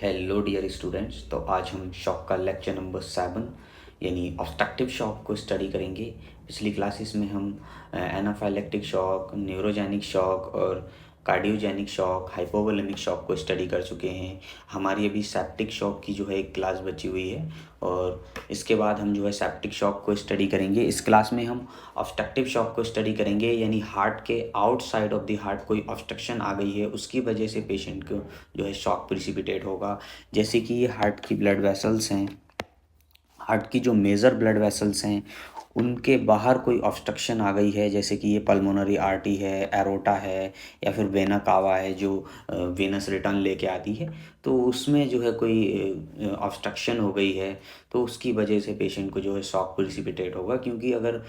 Hello dear students. तो आज हम शॉक का लेक्चर नंबर 7 यानी ऑब्स्ट्रक्टिव शॉक को स्टडी करेंगे। पिछली क्लासेस में हम एनाफाइलेक्टिक शॉक, न्यूरोजेनिक शॉक और कार्डियोजेनिक शॉक, हाइपोवोलेमिक शॉक को स्टडी कर चुके हैं। हमारी अभी सेप्टिक शॉक की जो है एक क्लास बची हुई है और इसके बाद हम जो है सेप्टिक शॉक को स्टडी करेंगे। इस क्लास में हम ऑब्स्ट्रक्टिव शॉक को स्टडी करेंगे, यानी हार्ट के आउटसाइड ऑफ द हार्ट कोई ऑब्स्ट्रक्शन आ गई है, उसकी वजह से पेशेंट को जो है शॉक प्रिसिपिटेट होगा। जैसे कि ये हार्ट की ब्लड वेसल्स हैं, हार्ट की जो मेजर ब्लड वेसल्स हैं उनके बाहर कोई ऑब्स्ट्रक्शन आ गई है, जैसे कि ये पल्मोनरी आर्टरी है, एरोटा है या फिर वेना कावा है जो वेनस रिटर्न लेके आती है, तो उसमें जो है कोई ऑब्स्ट्रक्शन हो गई है, तो उसकी वजह से पेशेंट को जो है शॉक प्रिसिपिटेट होगा। क्योंकि अगर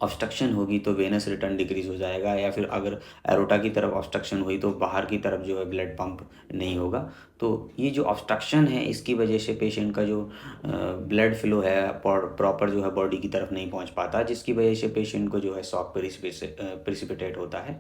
ऑब्स्ट्रक्शन होगी तो वेनस रिटर्न डिक्रीज हो जाएगा, या फिर अगर एरोटा की तरफ ऑब्स्ट्रक्शन हुई तो बाहर की तरफ जो है ब्लड पंप नहीं होगा। तो ये जो ऑब्स्ट्रक्शन है इसकी वजह से पेशेंट का जो ब्लड फ्लो है प्रॉपर जो है बॉडी की तरफ नहीं पहुंच पाता, जिसकी वजह से पेशेंट को जो है शॉक प्रिसिपिटेट होता है।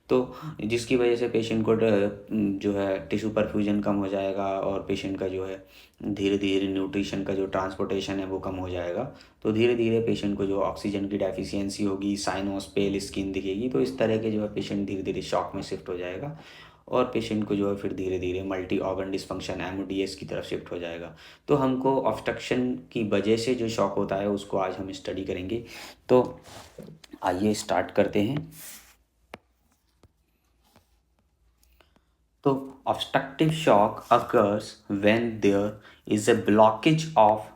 तो जिसकी वजह से पेशेंट को जो है टिश्यू परफ्यूजन कम हो जाएगा और पेशेंट का जो है धीरे धीरे न्यूट्रिशन का जो ट्रांसपोर्टेशन है वो कम हो जाएगा। तो धीरे धीरे पेशेंट को जो ऑक्सीजन की डेफिशिएंसी होगी, साइनोस, पेल स्किन दिखेगी, तो इस तरह के जो है पेशेंट धीरे धीरे शॉक में शिफ्ट हो जाएगा और पेशेंट को जो है फिर धीरे धीरे मल्टी ऑर्गन डिस्फंक्शन एमओडीएस की तरफ शिफ्ट हो जाएगा। तो हमको ऑब्स्ट्रक्शन की वजह से जो शॉक होता है उसको आज हम स्टडी करेंगे। तो आइए स्टार्ट करते हैं। तो obstructive shock occurs when there is a blockage of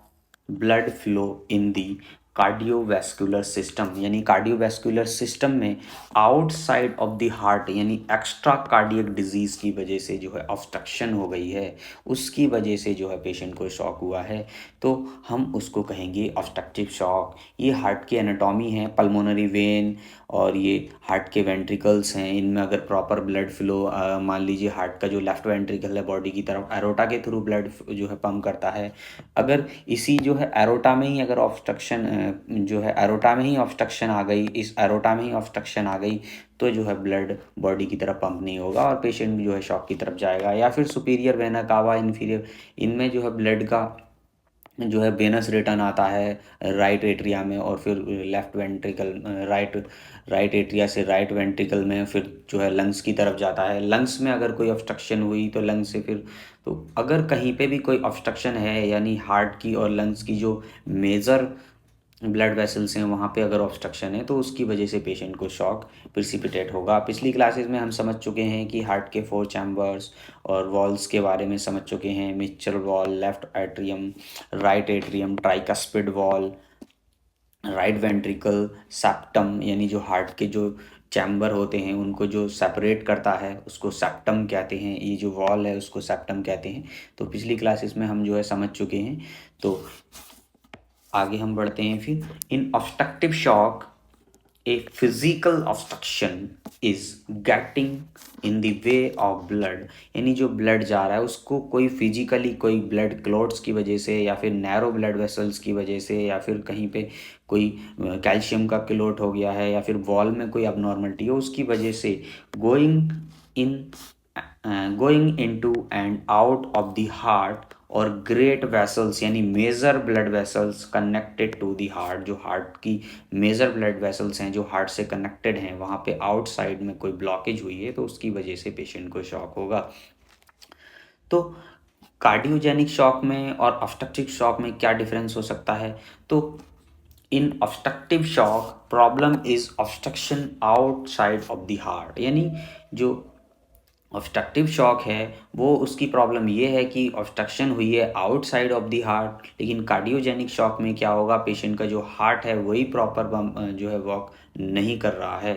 blood flow in the cardiovascular system, यानी कार्डियोवैस्कुलर सिस्टम में आउटसाइड ऑफ द हार्ट यानी एक्स्ट्रा कार्डियक डिजीज़ की वजह से जो है ऑब्स्ट्रक्शन हो गई है, उसकी वजह से जो है पेशेंट को शॉक हुआ है, तो हम उसको कहेंगे ऑब्स्ट्रक्टिव शॉक। ये हार्ट की एनाटॉमी है, पल्मोनरी वेन और ये हार्ट के वेंट्रिकल्स हैं, इनमें अगर प्रॉपर ब्लड फ्लो, मान लीजिए हार्ट का जो लेफ्ट वेंट्रिकल है बॉडी की तरफ एरोटा के थ्रू ब्लड जो है पंप करता है, अगर इसी जो है एरोटा में ही अगर ऑब्स्ट्रक्शन जो है एरोटा में ही ऑब्स्ट्रक्शन आ गई, इस एरोटा में ही ऑब्स्ट्रक्शन आ गई, तो जो है ब्लड बॉडी की तरफ पंप नहीं होगा और पेशेंट जो है शॉक की तरफ जाएगा। या फिर सुपीरियर वेना कावा, इन्फीरियर, इनमें जो है ब्लड का जो है वेनस रिटर्न आता है राइट एट्रिया में और फिर लेफ्ट वेंट्रिकल, राइट एट्रिया से राइट वेंट्रिकल में, फिर जो है लंग्स की तरफ जाता है। लंग्स में अगर कोई ऑब्स्ट्रक्शन हुई तो लंग्स से फिर, तो अगर कहीं पे भी कोई ऑब्स्ट्रक्शन है यानी हार्ट की और लंग्स की जो मेजर ब्लड वेसल्स हैं वहाँ पे अगर ऑब्स्ट्रक्शन है तो उसकी वजह से पेशेंट को शॉक प्रिसिपिटेट होगा। पिछली क्लासेस में हम समझ चुके हैं कि हार्ट के 4 चैम्बर्स और वॉल्स के बारे में समझ चुके हैं। Mitchell wall, left atrium, right atrium, tricuspid wall, right ventricle, septum, यानी जो हार्ट के जो चैम्बर होते हैं उनको जो सेपरेट करता है उसको सेप्टम कहते हैं, ये जो वॉल है उसको सेप्टम कहते हैं। तो पिछली क्लासेस में हम जो है समझ चुके हैं। तो आगे हम बढ़ते हैं। फिर in obstructive shock a physical obstruction is getting in the way of blood, यानी जो ब्लड जा रहा है उसको कोई फिजिकली कोई ब्लड क्लॉट्स की वजह से या फिर नैरो ब्लड वेसल्स की वजह से या फिर कहीं पे कोई कैल्शियम का क्लॉट हो गया है या फिर वॉल में कोई अबनॉर्मलिटी हो, उसकी वजह से going into and out of the heart और ग्रेट वेसल्स यानी major blood vessels connected to the heart, जो हार्ट की मेजर ब्लड वेसल्स हैं जो हार्ट से कनेक्टेड हैं, वहाँ पे आउटसाइड में कोई ब्लॉकेज हुई है तो उसकी वजह से पेशेंट को शॉक होगा। तो कार्डियोजेनिक शॉक में और ऑब्स्ट्रक्टिव शॉक में क्या डिफरेंस हो सकता है? तो in obstructive shock problem is obstruction outside of the heart, यानी जो ऑब्स्ट्रक्टिव शॉक है वो उसकी प्रॉब्लम ये है कि ऑब्स्ट्रक्शन हुई है आउटसाइड ऑफ द हार्ट। लेकिन कार्डियोजेनिक शॉक में क्या होगा, पेशेंट का जो हार्ट है वही प्रॉपर जो है वॉक नहीं कर रहा है।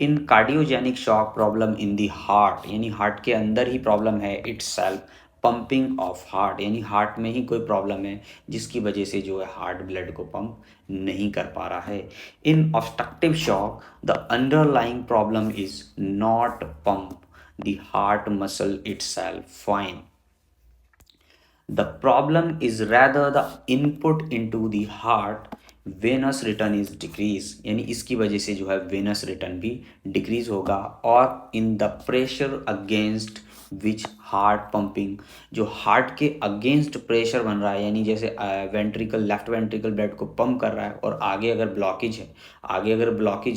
In cardiogenic shock problem in the heart, यानी हार्ट के अंदर ही प्रॉब्लम है, इटसेल्फ पंपिंग ऑफ हार्ट, यानी हार्ट में ही कोई प्रॉब्लम है जिसकी वजह से जो है हार्ट ब्लड को पंप नहीं कर पा रहा है। In obstructive shock the underlying problem is not pump the heart muscle itself fine. The problem is rather the input into the heart Venus return is decrease, यानी इसकी वजह से जो है वेनस रिटर्न भी डिक्रीज होगा और in the pressure against which heart pumping, जो हार्ट के अगेंस्ट प्रेशर बन रहा है, यानी जैसे वेंट्रिकल, लेफ्ट वेंट्रिकल ब्लड को पंप कर रहा है और आगे अगर ब्लॉकेज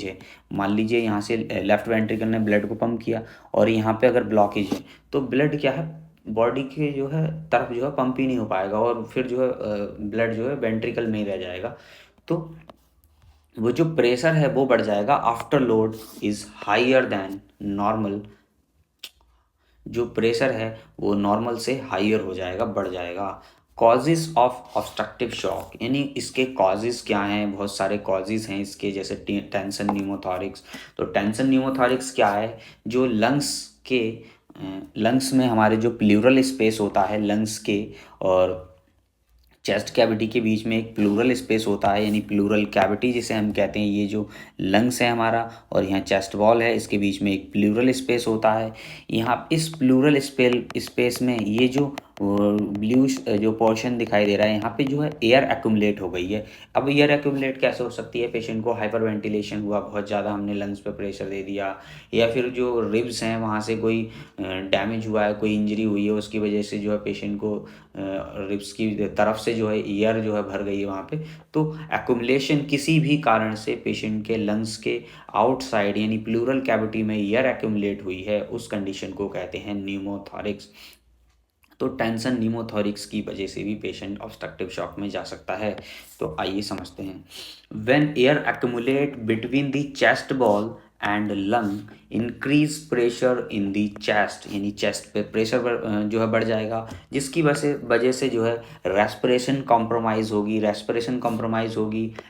है, मान लीजिए यहाँ से लेफ्ट वेंट्रिकल ने ब्लड को पंप किया और यहाँ पे अगर ब्लॉकेज है तो ब्लड क्या है, बॉडी के जो है तरफ जो है पंप ही नहीं हो पाएगा और फिर जो है ब्लड जो है वेंट्रिकल में ही रह जाएगा। तो वो जो प्रेशर है वो बढ़ जाएगा after load is higher than normal, जो प्रेशर है वो नॉर्मल से हायर हो जाएगा, बढ़ जाएगा। कॉजेज ऑफ ऑब्स्ट्रक्टिव शॉक, यानी इसके कॉजेज क्या हैं, बहुत सारे कॉजेज हैं इसके, जैसे टेंशन न्यूमोथॉरिक्स। तो टेंशन न्यूमोथॉरिक्स क्या है, जो लंग्स में हमारे जो प्लूरल स्पेस होता है लंग्स के और चेस्ट कैविटी के बीच में एक प्लूरल स्पेस होता है, यानी प्लूरल कैविटी जिसे हम कहते हैं, ये जो लंग्स है हमारा और यहाँ चेस्ट वॉल है, इसके बीच में एक प्लूरल स्पेस होता है। यहाँ इस प्लूरल स्पेस में ये जो ब्लू जो पोर्शन दिखाई दे रहा है, यहाँ पे जो है एयर एक्यूमुलेट हो गई है। अब एयर एक्यूमुलेट कैसे हो सकती है, पेशेंट को हाइपर वेंटिलेशन हुआ, बहुत ज़्यादा हमने लंग्स पे प्रेशर दे दिया, या फिर जो रिब्स हैं वहाँ से कोई डैमेज हुआ है, कोई इंजरी हुई है, उसकी वजह से जो है पेशेंट को रिब्स की तरफ से जो है एयर जो है भर गई है वहाँ पे। तो एक्यूमुलेशन किसी भी कारण से पेशेंट के लंग्स के आउटसाइड यानी प्लूरल कैविटी में एयर एक्यूमुलेट हुई है, उस कंडीशन को कहते हैं न्यूमोथॉरिक्स। तो टेंशन न्यूमोथॉरिक्स की वजह से भी पेशेंट ऑब्स्ट्रक्टिव शॉक में जा सकता है। तो आइए समझते हैं। When air accumulate between the chest wall and lung increase pressure in the chest, यानी चेस्ट पे प्रेशर जो है बढ़ जाएगा, जिसकी वजह से जो है रेस्पिरेशन कॉम्प्रोमाइज़ होगी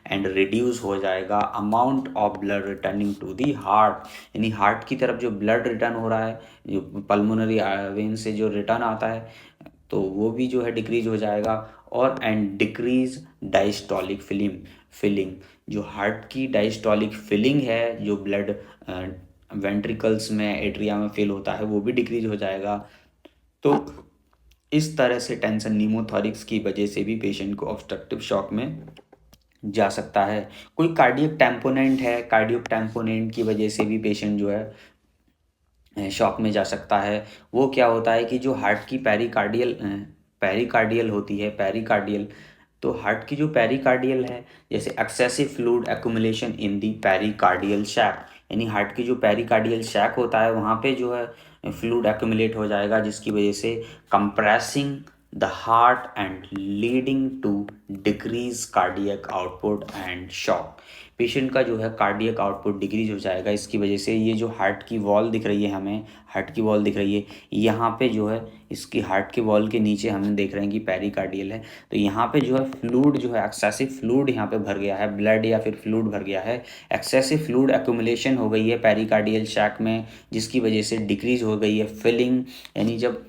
एंड रिड्यूस हो जाएगा amount of blood returning to the heart, यानी हार्ट की तरफ जो ब्लड रिटर्न हो रहा है, जो पल्मोनरी वेन से जो रिटर्न आता है, तो वो भी जो है डिक्रीज हो जाएगा। और एंड डिक्रीज डायस्टोलिक फिलिंग, जो हार्ट की डायस्टोलिक फिलिंग है, जो ब्लड वेंट्रिकल्स में एट्रिया में फिल होता है, वो भी डिक्रीज हो जाएगा। तो इस तरह से टेंशन न्यूमोथॉरिक्स की वजह से भी पेशेंट को ऑब्स्ट्रक्टिव शॉक में जा सकता है। कोई कार्डियक टैम्पोनेंट है, कार्डियक टैम्पोनेंट की वजह से भी पेशेंट जो है शॉक में जा सकता है। वो क्या होता है कि जो हार्ट की पेरिकार्डियल होती है, पेरिकार्डियल, तो हार्ट की जो पेरिकार्डियल है, जैसे excessive fluid accumulation in the pericardial sac, यानी हार्ट की जो पेरिकार्डियल शैक होता है वहाँ पे जो है फ्लूइड एक्यूमुलेट हो जाएगा, जिसकी वजह से compressing the heart and leading to decrease cardiac output and shock. Patient का जो है कार्डियक आउटपुट डिक्रीज हो जाएगा, इसकी वजह से ये जो हार्ट की वॉल दिख रही है हमें, हार्ट की वॉल दिख रही है, यहाँ पे जो है इसकी हार्ट की वॉल के नीचे हम देख रहे हैं कि पेरिकार्डियल है, तो यहाँ पे जो है फ्लूइड जो है एक्सेसिव फ्लूइड यहाँ पे भर गया है, ब्लड या फिर फ्लूइड भर गया है, एक्सेसिव फ्लूइड एक्यूमुलेशन हो गई है पेरिकार्डियल शैक में, जिसकी वजह से डिक्रीज हो गई है फिलिंग, यानी जब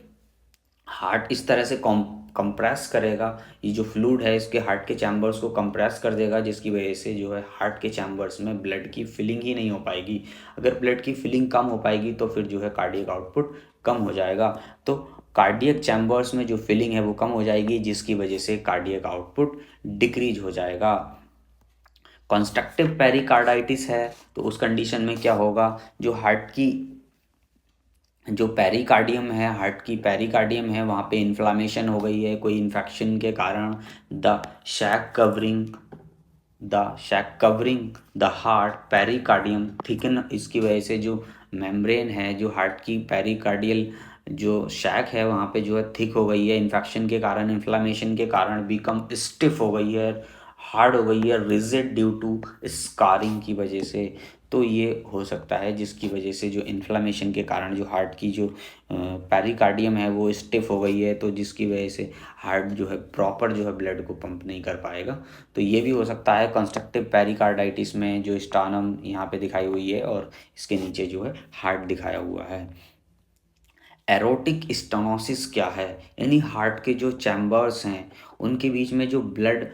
हार्ट इस तरह से कंप्रेस करेगा, ये जो फ्लूइड है इसके हार्ट के चैम्बर्स को कंप्रेस कर देगा, जिसकी वजह से जो है हार्ट के चैम्बर्स में ब्लड की फिलिंग ही नहीं हो पाएगी। अगर ब्लड की फिलिंग कम हो पाएगी तो फिर जो है कार्डियक आउटपुट कम हो जाएगा। तो कार्डियक चैम्बर्स में जो फिलिंग है वो कम हो जाएगी, जिसकी वजह से कार्डियक आउटपुट डिक्रीज हो जाएगा। कंस्ट्रक्टिव पेरिकार्डाइटिस है, तो उस कंडीशन में क्या होगा, जो हार्ट की जो पेरिकार्डियम है, हार्ट की पेरिकार्डियम है, वहाँ पे इन्फ्लामेशन हो गई है कोई इन्फेक्शन के कारण, the sac covering the heart pericardium thicken, इसकी वजह से जो मेम्ब्रेन है, जो हार्ट की पेरिकार्डियल जो शैक है वहाँ पे जो है थिक हो गई है, इन्फेक्शन के कारण, इन्फ्लामेशन के कारण बिकम स्टिफ हो गई है, हार्ड हो गई है, रिजिड ड्यू टू स्कारिंग की वजह से। तो ये हो सकता है जिसकी वजह से जो इन्फ्लामेशन के कारण जो हार्ट की जो पेरिकार्डियम है वो स्टिफ हो गई है, तो जिसकी वजह से हार्ट जो है प्रॉपर जो है ब्लड को पंप नहीं कर पाएगा। तो ये भी हो सकता है कंस्ट्रक्टिव पेरिकार्डाइटिस में, जो स्टानम यहाँ पे दिखाई हुई है और इसके नीचे जो है हार्ट दिखाया हुआ है। एरोटिक स्टेनोसिस क्या है, यानी हार्ट के जो चैम्बर्स हैं उनके बीच में जो ब्लड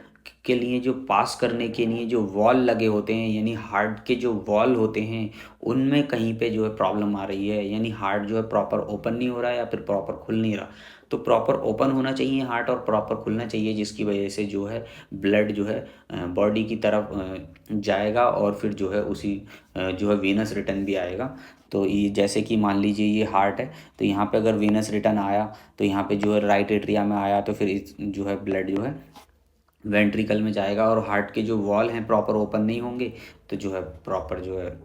के लिए जो पास करने के लिए जो वॉल लगे होते हैं, यानी हार्ट के जो वॉल होते हैं उनमें कहीं पे जो है प्रॉब्लम आ रही है, यानी हार्ट जो है प्रॉपर ओपन नहीं हो रहा है या फिर प्रॉपर खुल नहीं रहा। तो प्रॉपर ओपन होना चाहिए हार्ट और प्रॉपर खुलना चाहिए, जिसकी वजह से जो है ब्लड जो है बॉडी की तरफ जाएगा और फिर जो है उसी जो है वीनस रिटर्न भी आएगा। तो ये जैसे कि मान लीजिए ये हार्ट है, तो यहाँ पे अगर वीनस रिटर्न आया तो यहाँ पे जो है राइट एट्रिया में आया, तो फिर जो है ब्लड जो है वेंट्रिकल में जाएगा और हार्ट के जो वॉल हैं प्रॉपर ओपन नहीं होंगे, तो जो है प्रॉपर जो है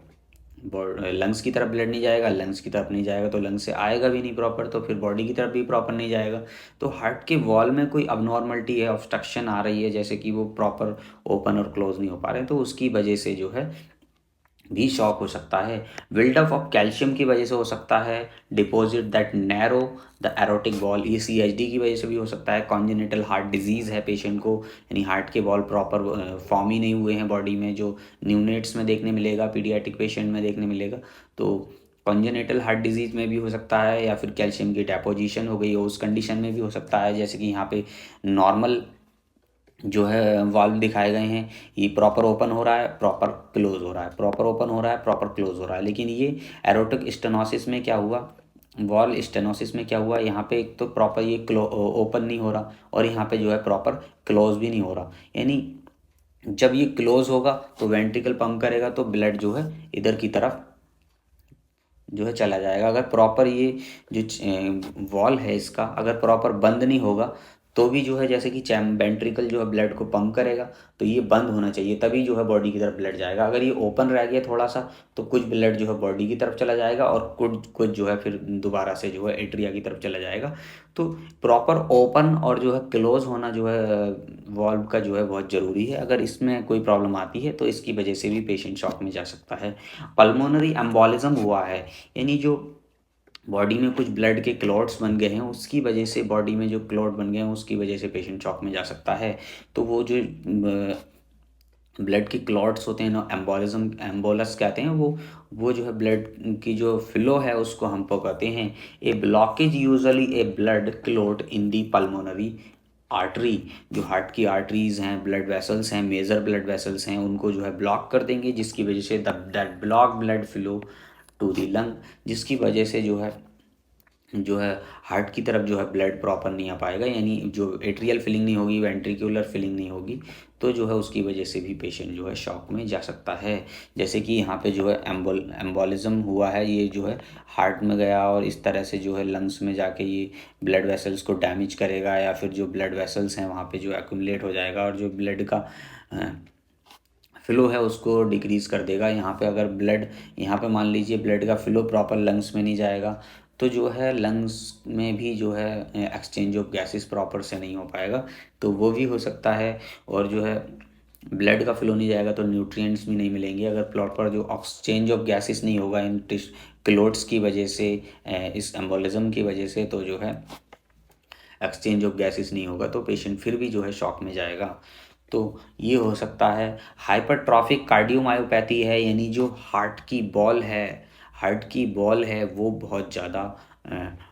लंग्स की तरफ ब्लड नहीं जाएगा, लंग्स की तरफ नहीं जाएगा तो लंग्स से आएगा भी नहीं प्रॉपर, तो फिर बॉडी की तरफ भी प्रॉपर नहीं जाएगा। तो हार्ट के वॉल में कोई अबनॉर्मलिटी है, ऑब्स्ट्रक्शन आ रही है, जैसे कि वो प्रॉपर ओपन और क्लोज नहीं हो पा रहे, तो उसकी वजह से जो है भी शॉक हो सकता है। बिल्डअप ऑफ कैल्शियम की वजह से हो सकता है। Deposit that narrow the aortic valve, ये CHD की वजह से भी हो सकता है। कॉन्जेनिटल हार्ट डिजीज़ है पेशेंट को, यानी हार्ट के बॉल प्रॉपर फॉर्म ही नहीं हुए हैं बॉडी में, जो न्यूनेट्स में देखने मिलेगा, पीडियाट्रिक पेशेंट में देखने मिलेगा। तो कॉन्जेनिटल हार्ट डिजीज़ में भी हो सकता है, या फिर कैल्शियम की डेपोजिशन हो गई हो उस कंडीशन में भी हो सकता है। जैसे कि यहाँ पे नॉर्मल जो है वाल्व दिखाए गए हैं, ये प्रॉपर ओपन हो रहा है, प्रॉपर क्लोज हो रहा है, प्रॉपर ओपन हो रहा है, प्रॉपर क्लोज हो रहा है। लेकिन ये एरोटिक स्टेनोसिस में क्या हुआ, वॉल स्टेनोसिस में क्या हुआ, यहाँ पे एक तो प्रॉपर ये ओपन नहीं हो रहा और यहाँ पे जो है प्रॉपर क्लोज भी नहीं हो रहा। यानी जब ये क्लोज होगा तो वेंट्रिकल पंप करेगा तो ब्लड जो है इधर की तरफ जो है चला जाएगा। अगर प्रॉपर ये जो वॉल है इसका अगर प्रॉपर बंद नहीं होगा तो भी जो है जैसे कि वेंट्रिकल जो है ब्लड को पंप करेगा, तो ये बंद होना चाहिए तभी जो है बॉडी की तरफ ब्लड जाएगा। अगर ये ओपन रह गया थोड़ा सा तो कुछ ब्लड जो है बॉडी की तरफ चला जाएगा और कुछ कुछ जो है फिर दोबारा से जो है एट्रिया की तरफ चला जाएगा। तो प्रॉपर ओपन और जो है क्लोज होना जो है वॉल्व का जो है बहुत ज़रूरी है। अगर इसमें कोई प्रॉब्लम आती है तो इसकी वजह से भी पेशेंट शॉक में जा सकता है। पल्मोनरी एम्बोलिज्म हुआ है, यानी जो बॉडी में कुछ ब्लड के क्लॉट्स बन गए हैं, उसकी वजह से बॉडी में जो क्लॉट बन गए हैं उसकी वजह से पेशेंट शॉक में जा सकता है। तो वो जो ब्लड के क्लॉट्स होते हैं ना, एम्बोलिज्म एम्बोलस कहते हैं, वो जो है ब्लड की जो फ्लो है उसको हम कहते हैं a blockage, usually a blood clot in the pulmonary artery. जो हार्ट की आर्टरीज हैं, ब्लड वेसल्स हैं, मेजर ब्लड वेसल्स हैं, उनको जो है ब्लॉक कर देंगे, जिसकी वजह से that block blood flow to the lung, जिसकी वजह से जो है हार्ट की तरफ जो है ब्लड प्रॉपर नहीं आ पाएगा, यानी जो एट्रियल फिलिंग नहीं होगी, वेंट्रिकुलर फिलिंग नहीं होगी, तो जो है उसकी वजह से भी पेशेंट जो है शॉक में जा सकता है। जैसे कि यहाँ पे जो है एम्बोलिज्म हुआ है, ये जो है हार्ट में गया और इस तरह से जो है लंग्स में जाके ये ब्लड वेसल्स को डैमेज करेगा, या फिर जो ब्लड वेसल्स हैं वहाँ पे जो एक्यूमुलेट हो जाएगा और जो ब्लड का फ्लो है उसको डिक्रीज़ कर देगा। यहाँ पे अगर ब्लड, यहाँ पे मान लीजिए ब्लड का फ्लो प्रॉपर लंग्स में नहीं जाएगा तो जो है लंग्स में भी जो है एक्सचेंज ऑफ गैसेस प्रॉपर से नहीं हो पाएगा, तो वो भी हो सकता है। और जो है ब्लड का फ्लो नहीं जाएगा तो न्यूट्रिएंट्स भी नहीं मिलेंगे। अगर प्रॉपर जो एक्सचेंज ऑफ गैसेस नहीं होगा इन क्लोट्स की वजह से, इस एम्बोलिज्म की वजह से, तो जो है एक्सचेंज ऑफ गैसेस नहीं होगा तो पेशेंट फिर भी जो है शॉक में जाएगा। तो ये हो सकता है। हाइपरट्रॉफिक कार्डियोमायोपैथी है, यानी जो हार्ट की बॉल है वो बहुत ज़्यादा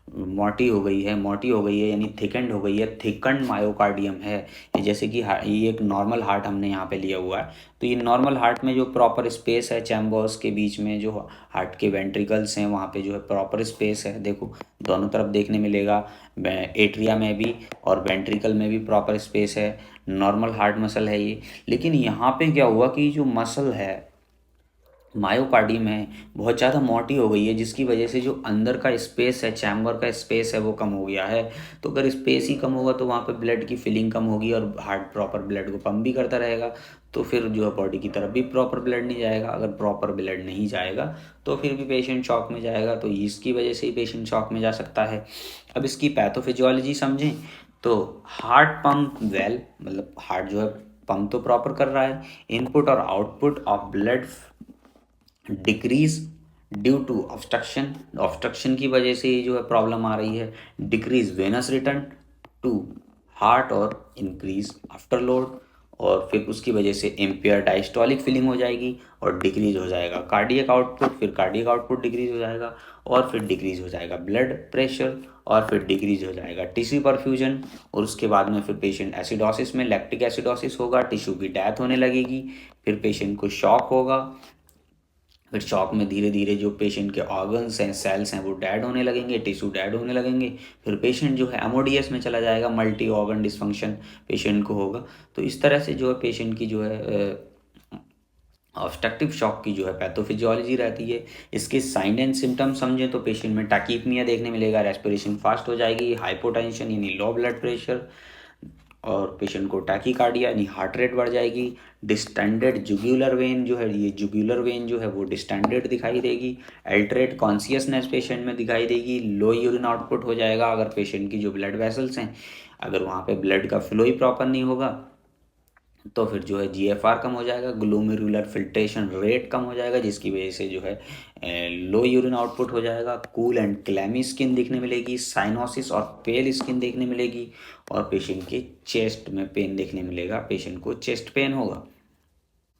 मोटी हो गई है, यानी थिकेंड हो गई है, थिकंड मायोकार्डियम है। जैसे कि ये एक नॉर्मल हार्ट हमने यहाँ पे लिया हुआ है, तो ये नॉर्मल हार्ट में जो प्रॉपर स्पेस है चैम्बर्स के बीच में, जो हार्ट के वेंट्रिकल्स हैं वहाँ पे जो है प्रॉपर स्पेस है, देखो दोनों तरफ देखने मिलेगा, एट्रिया में भी और वेंट्रिकल में भी प्रॉपर स्पेस है। नॉर्मल हार्ट मसल है ये। लेकिन यहाँ पे क्या हुआ कि जो मसल है मायोकार्डियम है बहुत ज़्यादा मोटी हो गई है, जिसकी वजह से जो अंदर का स्पेस है, चैम्बर का स्पेस है, वो कम हो गया है। तो अगर स्पेस ही कम होगा तो वहाँ पे ब्लड की फिलिंग कम होगी और हार्ट प्रॉपर ब्लड को पंप भी करता रहेगा, तो फिर जो है बॉडी की तरफ भी प्रॉपर ब्लड नहीं जाएगा। अगर प्रॉपर ब्लड नहीं जाएगा तो फिर भी पेशेंट शॉक में जाएगा, तो इसकी वजह से ही पेशेंट शॉक में जा सकता है। अब इसकी पैथोफिजियोलॉजी समझें तो हार्ट पंप वेल, मतलब हार्ट जो है पंप तो प्रॉपर कर रहा है, इनपुट और output of blood decrease due to obstruction की वजह से ये जो है प्रॉब्लम आ रही है। Decrease venous return to heart और इंक्रीज आफ्टर लोड, और फिर उसकी वजह से इम्पेयर डायस्टोलिक फीलिंग हो जाएगी और डिक्रीज हो जाएगा कार्डियक आउटपुट, फिर कार्डियक आउटपुट डिक्रीज हो जाएगा और फिर डिक्रीज हो जाएगा ब्लड प्रेशर और फिर डिक्रीज हो जाएगा टिश्यू परफ्यूजन, और उसके बाद में फिर पेशेंट एसिडोसिस में लैक्टिक एसिडोसिस होगा, टिश्यू की डेथ होने लगेगी। फिर पेशेंट को शॉक होगा, फिर शॉक में धीरे धीरे जो पेशेंट के ऑर्गन्स हैं, सेल्स हैं, वो डेड होने लगेंगे, टिश्यू डेड होने लगेंगे। फिर पेशेंट जो है एमओडीएस में चला जाएगा, मल्टी ऑर्गन डिसफंक्शन पेशेंट को होगा। तो इस तरह से जो है पेशेंट की जो है ऑब्स्ट्रक्टिव शॉक की जो है पैथोफिजियोलॉजी रहती है। इसके साइन एंड सिम्टम्स समझें तो पेशेंट में टैकीपनिया देखने मिलेगा, रेस्पिरेशन फास्ट हो जाएगी, हाइपोटेंशन यानी लो ब्लड प्रेशर, और पेशेंट को टैकीकार्डिया यानी हार्ट रेट बढ़ जाएगी। डिस्टेंडेड जुगुलर वेन जो है, ये जुगुलर वेन जो है वो डिस्टेंडेड दिखाई देगी। अल्टरेट कॉन्शियसनेस पेशेंट में दिखाई देगी। लो यूरिन आउटपुट हो जाएगा अगर पेशेंट की जो ब्लड वेसल्स हैं, अगर वहाँ पे ब्लड का फ्लो ही प्रॉपर नहीं होगा तो फिर जो है जीएफआर कम हो जाएगा, ग्लोमेरुलर फिल्ट्रेशन रेट कम हो जाएगा, जिसकी वजह से जो है लो यूरिन आउटपुट हो जाएगा। कूल एंड क्लैमी स्किन देखने मिलेगी, साइनोसिस और पेल स्किन देखने मिलेगी, और पेशेंट के चेस्ट में पेन देखने मिलेगा, पेशेंट को चेस्ट पेन होगा।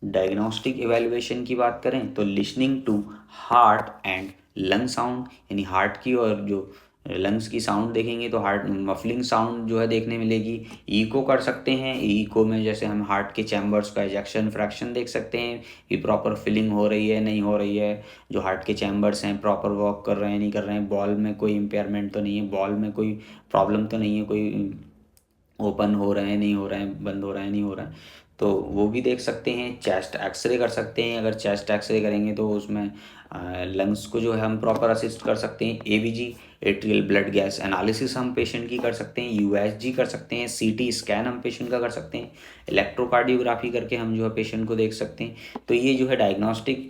डायग्नोस्टिक एवेल्युएशन की बात करें तो listening to heart and lung sound, यानी हार्ट की और जो लंग्स की साउंड देखेंगे तो हार्ट मफलिंग साउंड जो है देखने मिलेगी। ईको कर सकते हैं, ईको में जैसे हम हार्ट के चैम्बर्स का एजेक्शन फ्रैक्शन देख सकते हैं कि प्रॉपर फिलिंग हो रही है नहीं हो रही है, जो हार्ट के चैम्बर्स हैं प्रॉपर वर्क कर रहे हैं नहीं कर रहे हैं, बॉल में कोई इम्पेयरमेंट तो नहीं है, बॉल में कोई प्रॉब्लम तो नहीं है, कोई ओपन हो रहे हैं नहीं हो रहे हैं, बंद हो रहा है नहीं हो रहा है, तो वो भी देख सकते हैं। चेस्ट एक्सरे कर सकते हैं, अगर चेस्ट एक्सरे करेंगे तो उसमें लंग्स को जो है हम प्रॉपर असिस्ट कर सकते हैं। ABG arterial blood gas analysis हम पेशेंट की कर सकते हैं, यूएसजी कर सकते हैं, सीटी स्कैन हम पेशेंट का कर सकते हैं, इलेक्ट्रोकार्डियोग्राफी करके हम जो है पेशेंट को देख सकते हैं। तो ये जो है डायग्नोस्टिक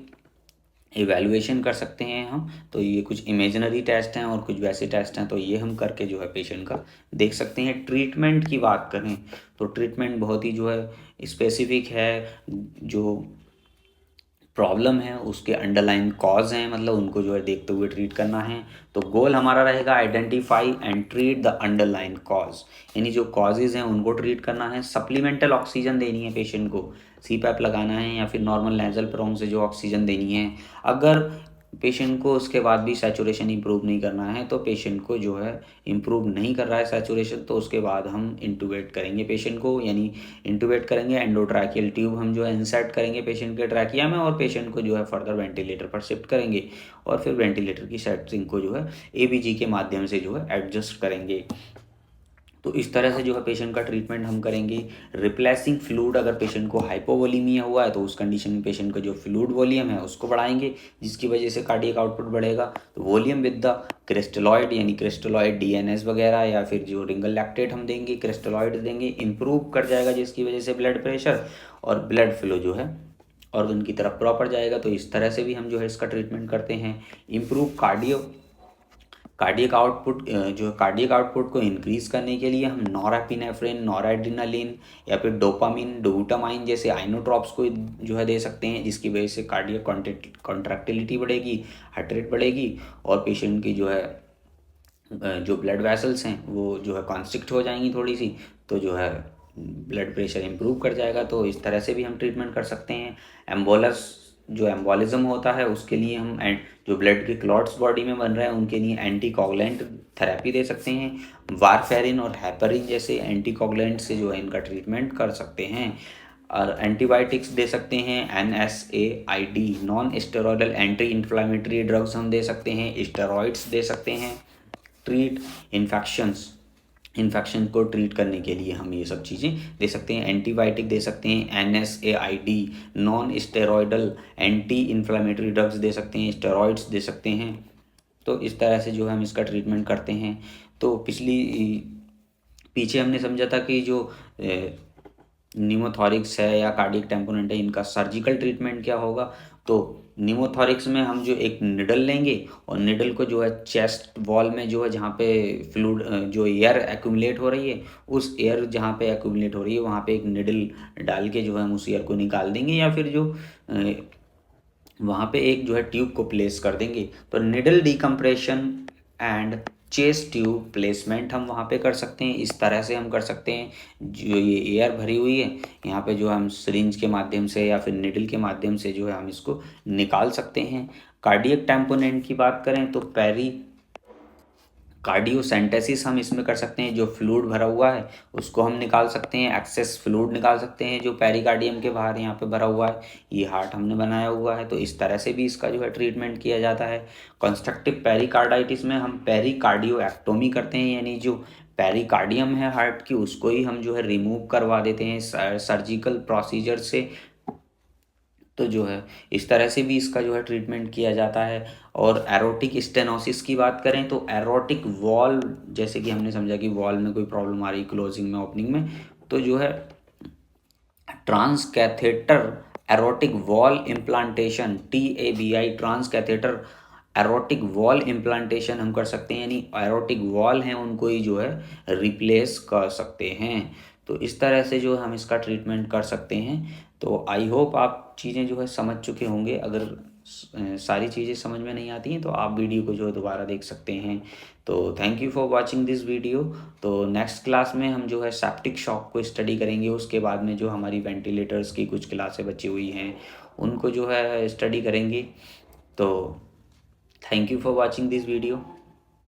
इवैल्यूएशन कर सकते हैं हम। तो ये कुछ इमेजिनरी टेस्ट हैं और कुछ वैसे टेस्ट हैं, तो ये हम करके जो है पेशेंट का देख सकते हैं। ट्रीटमेंट की बात करें तो ट्रीटमेंट बहुत ही जो है स्पेसिफिक है, जो प्रॉब्लम है उसके अंडरलाइन कॉज हैं, मतलब उनको जो है देखते हुए ट्रीट करना है। तो गोल हमारा रहेगा identify and treat the underline cause, यानी जो कॉजेज़ हैं उनको ट्रीट करना है। सप्लीमेंटल ऑक्सीजन देनी है पेशेंट को, सीपैप लगाना है या फिर नॉर्मल नेजल प्रोंग से जो ऑक्सीजन देनी है। अगर पेशेंट को उसके बाद भी सैचुरेशन इंप्रूव नहीं करना है तो पेशेंट को जो है इंप्रूव नहीं कर रहा है सैचुरेशन, तो उसके बाद हम इंटूबेट करेंगे पेशेंट को, यानी इंटूबेट करेंगे, एंडोट्रैकियल ट्यूब हम जो है इंसर्ट करेंगे पेशेंट के ट्रैकिया में, और पेशेंट को जो है फर्दर वेंटिलेटर पर शिफ्ट करेंगे, और फिर वेंटिलेटर की सेटिंग को जो है एबीजी के माध्यम से जो है एडजस्ट करेंगे। तो इस तरह से जो है पेशेंट का ट्रीटमेंट हम करेंगे। रिप्लेसिंग फ्लूइड, अगर पेशेंट को हाइपोवोलीमिया हुआ है तो उस कंडीशन में पेशेंट का जो फ्लूइड वॉल्यूम है उसको बढ़ाएंगे, जिसकी वजह से कार्डियक आउटपुट बढ़ेगा। तो वॉल्यूम विद द क्रिस्टलॉइड, यानी क्रिस्टलॉइड डीएनएस वगैरह या फिर जो रिंगल लैक्टेट हम देंगे, क्रिस्टलॉइड देंगे, इंप्रूव कर जाएगा, जिसकी वजह से ब्लड प्रेशर और ब्लड फ्लो जो है ऑर्गन की तरफ प्रॉपर जाएगा। तो इस तरह से भी हम जो है इसका ट्रीटमेंट करते हैं। इम्प्रूव कार्डियक आउटपुट, जो है कार्डियक आउटपुट को इंक्रीज करने के लिए हम नॉरएपिनेफ्रिन, नॉरएड्रेनालिन या फिर डोपामिन, डोबूटामाइन जैसे आइनोट्रॉप्स को जो है दे सकते हैं, जिसकी वजह से कार्डियक कॉन्ट्रैक्टिलिटी बढ़ेगी, हार्ट रेट बढ़ेगी, और पेशेंट की जो है जो ब्लड वेसल्स हैं वो जो है कॉन्स्ट्रिक्ट हो जाएंगी थोड़ी सी, तो जो है ब्लड प्रेशर इंप्रूव कर जाएगा। तो इस तरह से भी हम ट्रीटमेंट कर सकते हैं। एम्बोलस, जो एम्बोलिज्म होता है उसके लिए हम जो ब्लड के क्लॉट्स बॉडी में बन रहे हैं उनके लिए एंटी कोगुलेंट थेरेपी दे सकते हैं। वारफेरिन और हेपरिन जैसे एंटी कोगुलेंट से जो है इनका ट्रीटमेंट कर सकते हैं। और एंटीबायोटिक्स दे सकते हैं, NSAID non steroidal anti inflammatory drugs हम दे सकते हैं, स्टेरॉइड्स दे सकते हैं। ट्रीट इन्फेक्शन को ट्रीट करने के लिए हम ये सब चीज़ें दे सकते हैं। एंटीबायोटिक दे सकते हैं, NSAID non steroidal anti inflammatory drugs दे सकते हैं, स्टेरॉइड्स दे सकते हैं। तो इस तरह से जो हम इसका ट्रीटमेंट करते हैं। तो पीछे हमने समझा था कि जो न्यूमोथॉरिक्स है या कार्डियक टेम्पोनेंट है, इनका सर्जिकल ट्रीटमेंट क्या होगा। तो न्यूमोथॉरिक्स में हम जो एक निडल लेंगे और निडल को जो है चेस्ट वॉल में जो है जहाँ पे फ्लूड जो एयर एक्यूमुलेट हो रही है, उस एयर जहाँ पे एक्यूमुलेट हो रही है वहाँ पे एक निडल डाल के जो है हम उस एयर को निकाल देंगे, या फिर जो वहाँ पे एक जो है ट्यूब को प्लेस कर देंगे। तो needle decompression and chest tube placement हम वहाँ पे कर सकते हैं। इस तरह से हम कर सकते हैं, जो ये एयर भरी हुई है यहाँ पे जो हम सिरिंज के माध्यम से या फिर निडल के माध्यम से जो है हम इसको निकाल सकते हैं। कार्डियक टेम्पोनेंट की बात करें तो कार्डियोसेंटेसिस हम इसमें कर सकते हैं, जो फ्लूइड भरा हुआ है उसको हम निकाल सकते हैं, एक्सेस फ्लूइड निकाल सकते हैं जो पेरिकार्डियम के बाहर यहाँ पे भरा हुआ है, ये हार्ट हमने बनाया हुआ है, तो इस तरह से भी इसका जो है ट्रीटमेंट किया जाता है। कंस्ट्रक्टिव पेरिकार्डाइटिस में हम पेरिकार्डियोएक्टोमी करते हैं, यानी जो पेरिकार्डियम है हार्ट की उसको ही हम जो है रिमूव करवा देते हैं सर्जिकल प्रोसीजर से। तो जो है इस तरह से भी इसका जो है ट्रीटमेंट किया जाता है। और एरोटिक स्टेनोसिस की बात करें तो एरोटिक वॉल्व, जैसे कि हमने समझा कि वॉल्व में कोई प्रॉब्लम आ रही क्लोजिंग में ओपनिंग में, तो जो है trans catheter aortic valve implantation TAVI trans catheter aortic valve implantation हम कर सकते हैं, यानी एरोटिक वॉल हैं उनको ही जो है रिप्लेस कर सकते हैं। तो इस तरह से जो हम इसका ट्रीटमेंट कर सकते हैं। तो आई होप आप चीज़ें जो है समझ चुके होंगे। अगर सारी चीज़ें समझ में नहीं आती हैं तो आप वीडियो को जो है दोबारा देख सकते हैं। तो thank you for watching this video. तो नेक्स्ट क्लास में हम जो है सेप्टिक शॉक को स्टडी करेंगे, उसके बाद में जो हमारी वेंटिलेटर्स की कुछ क्लासें बची हुई हैं उनको जो है स्टडी करेंगे। तो thank you for watching this video.